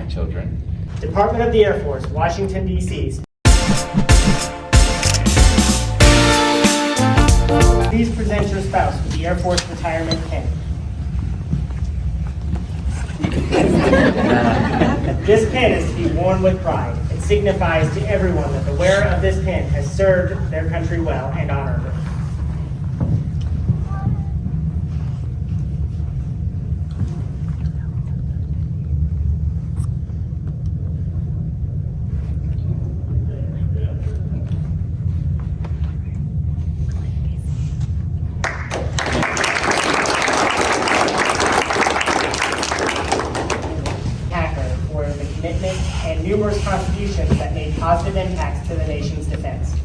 children. Department of the Air Force, Washington, D.C. Please present your spouse with the Air Force retirement pin. This pin is to be worn with pride. It signifies to everyone that the wearer of this pin has served their country well and honorably. For the commitment and numerous contributions that made positive impacts to the nation's defense.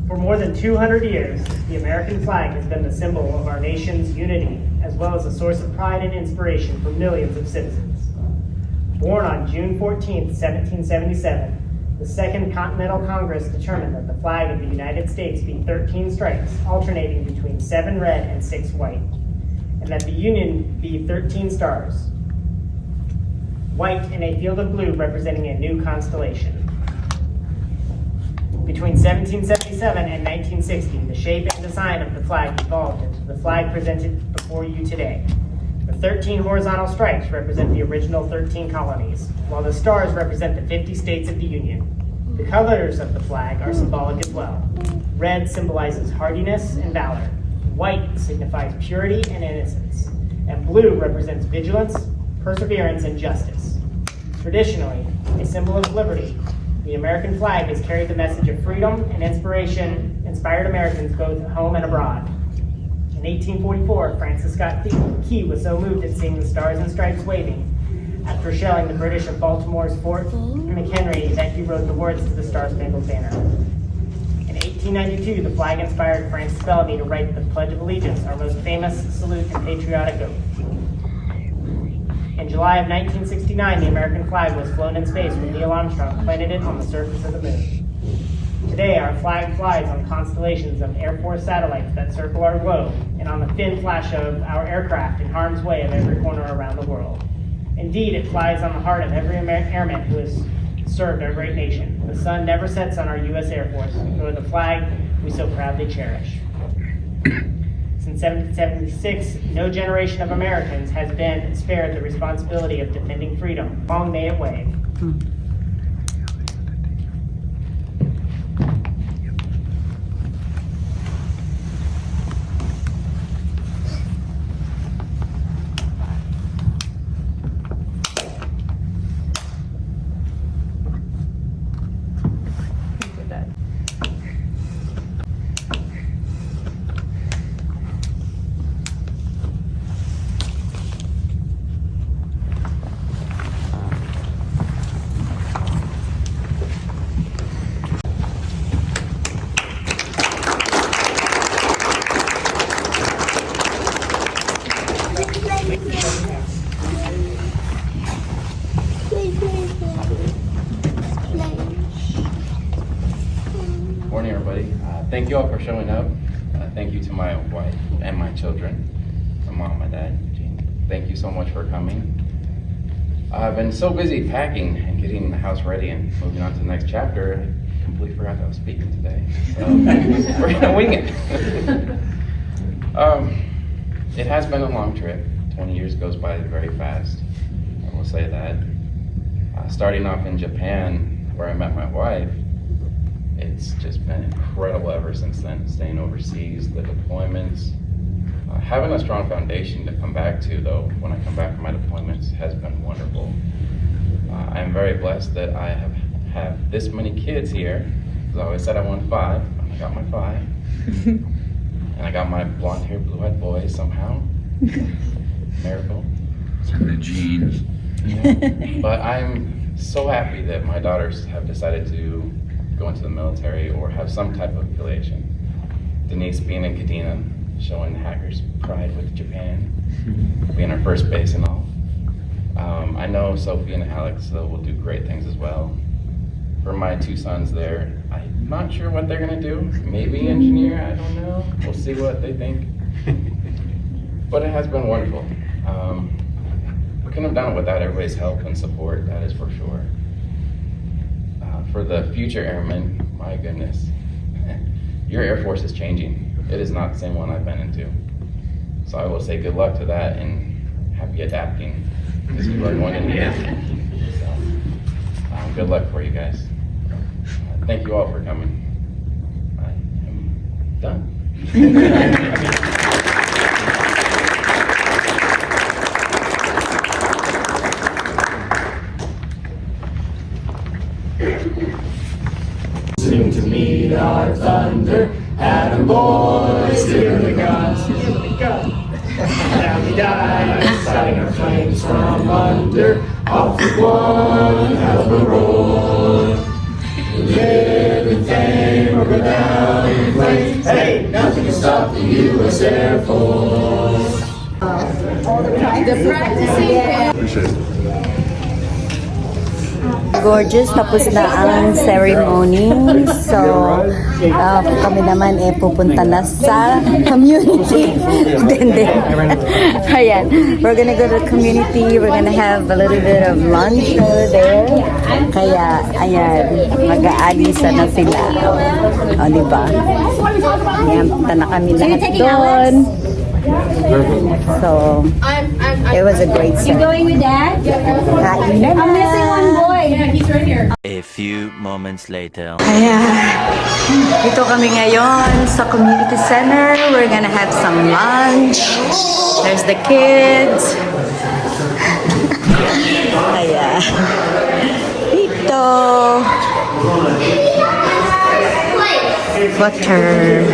For more than 200 years, the American flag has been the symbol of our nation's unity, as well as a source of pride and inspiration for millions of citizens. Born on June 14, 1777, the Second Continental Congress determined that the flag of the United States be 13 stripes, alternating between 7 red and 6 white, and that the Union be 13 stars, white in a field of blue representing a new constellation. Between 1777 and 1960, the shape and design of the flag evolved into the flag presented before you today. The 13 horizontal stripes represent the original 13 colonies, while the stars represent the 50 states of the Union. The colors of the flag are symbolic as well. Red symbolizes hardiness and valor. White signifies purity and innocence. And blue represents vigilance, perseverance, and justice. Traditionally, a symbol of liberty, the American flag has carried the message of freedom and inspiration, inspired Americans both at home and abroad. In 1844, Francis Scott Key was so moved at seeing the stars and stripes waving after shelling the British of Baltimore's Fort McHenry that he wrote the words to the Star-Spangled Banner. In 1892, the flag inspired Francis Bellamy to write the Pledge of Allegiance, our most famous salute and patriotic oath. In July of 1969, the American flag was flown in space when Neil Armstrong planted it on the surface of the moon. Today, our flag flies on constellations of Air Force satellites that circle our globe and on the thin flash of our aircraft in harm's way of every corner around the world. Indeed, it flies on the heart of every airman who has served our great nation. The sun never sets on our U.S. Air Force, nor the flag we so proudly cherish. Since 1776, no generation of Americans has been spared the responsibility of defending freedom. Long may it wave. Morning, everybody. Thank you all for showing up. Thank you to my wife and my children, my mom, my dad, Gene. Thank you so much for coming. I've been so busy packing and getting the house ready and moving on to the next chapter, I completely forgot that I was speaking today. So we're gonna wing it. It has been a long trip, 20 years goes by very fast. I will say that. Starting off in Japan, where I met my wife, it's just been incredible ever since then, staying overseas, the deployments. Having a strong foundation to come back to, though, when I come back from my deployments, has been wonderful. I am very blessed that I have this many kids here. I always said I wanted 5, and I got my 5. And I got my blonde-haired, blue-eyed boy somehow. Miracle. It's in the genes. Yeah. But I'm so happy that my daughters have decided to go into the military or have some type of affiliation. Denise being in Kadena, showing hackers pride with Japan, being our first base and all. I know Sophie and Alex will do great things as well. For my 2 sons there, I'm not sure what they're gonna do. Maybe engineer, I don't know. We'll see what they think. But it has been wonderful. We couldn't have done it without everybody's help and support, that is for sure. For the future airmen, my goodness, your Air Force is changing. It is not the same one I've been into. So I will say good luck to that and happy adapting as you are going into it. So, good luck for you guys. Thank you all for coming. I am done. Listening to meet our thunder, Adam boys, hear the guns. Now we die, starting our flames from under, off with one hell of a roll. Live in fame or go down in flames. Hey, nothing can stop the U.S. Air Force. The practicing. Appreciate it. Gorgeous, tapos na ang ceremony. So, kami naman pupunta na sa community. Ayan, we're gonna go to the community. We're gonna have a little bit of lunch over there. Kaya, ayan, mag-aalisa na sila. O, diba? Ayan, punta na kami lahat doon. So, it was a great set. You going with Dad? Kain na. I'm missing one boy. Yeah, he's right here. A few moments later. Kaya, dito kami ngayon sa community center. We're gonna have some lunch. There's the kids. Kaya, dito. Butter.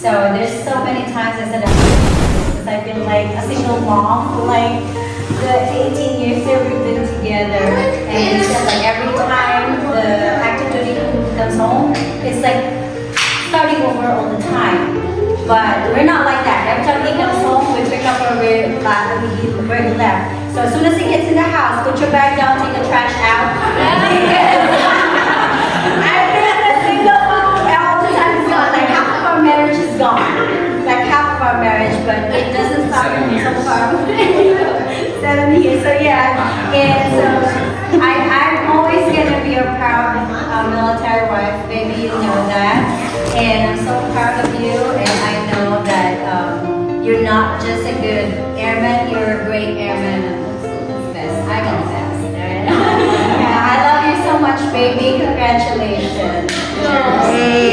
So there's so many times I said because I've been like a single mom for like the 18 years that we've been together, and it's just like every time the active duty comes home, it's like starting over all the time. But we're not like that. Every time he comes home, we pick up where we left. So as soon as he gets in the house, put your bag down, take the trash out. I've been a single mom all the time. It's gone. Like half of our marriage is gone. Like half of our marriage, but it doesn't stop me so far. 7 years. So yeah, and so I'm always gonna be a proud military wife. Baby, you know that, and I'm so proud of you. And I know that you're not just a good airman; you're a great airman. That's best. I know the best. Right? Yeah, I love you so much, baby. Congratulations. Hey.